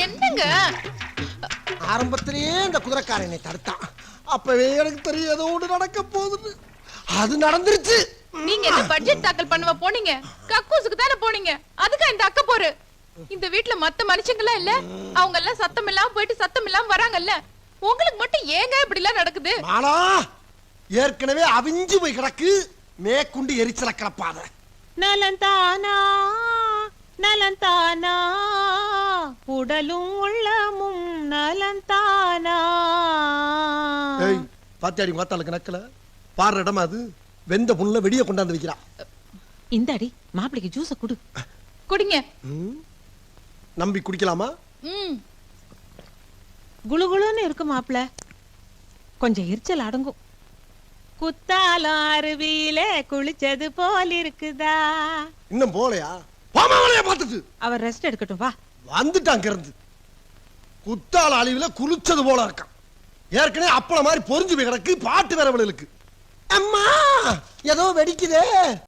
என்னங்க ஆரம்பத்திலேயே இந்த குதிரைக்காரனை தடுத்தான். அப்பவே எனக்கு தெரியும் ஏதோ ஒன்று நடக்க போகுது. அது நடந்துருச்சு. நீங்க என்ன பட்ஜெட் தாக்கல் பண்ணுவ போனீங்க? கக்கூசுக்கு தானே போனீங்க. அதுக்கு இந்த அக்க போரு. இந்த வீட்ல மத்த மனுஷங்களா இல்ல, அவங்க எல்லாம் சத்தம் இல்லாம போயிட்டு சத்தம் இல்லாம வராங்கல்ல. உங்களுக்கு மட்டும் ஏங்க இப்படி எல்லாம் நடக்குது? மாலா, ஏற்கனவே அவிஞ்சு போய் கிடக்கு, மேற்குண்டு எரிச்சல கிளப்பாத. நலந்தானா நலந்தானா உடலும் உள்ளமும் நலந்தானா. ஏய், பாத்தியாடி மாத்தாளுக்கு நக்கல பாடுற இடமா அது. வெந்த புண்ணுல வெடிய கொண்டாந்து வைக்கிறான். இந்தாடி மாப்பிளைக்கு ஜூஸ குடு. குடிங்க. நம்பி குடிக்கலாமா? குளுகுளுன்னு இருக்கு மாப்பிள, கொஞ்சம் எரிச்சல் அடங்கும். குத்தாலம் அருவியில குளிச்சது போல் இருக்குதா. இன்னும் போலையா? பாமாவளைய பார்த்துட்டு அவர் ரெஸ்ட் எடுக்கட்டும் வா. வந்துட்டாங்க இருந்து. குத்தால அழிவுல குளிச்சது போல இருக்கான். ஏற்கனவே அப்பள மாதிரி பொறிஞ்சு போய் கிடக்கு. பாட்டு வேற இருக்கு. அம்மா ஏதோ வெடிக்குதே.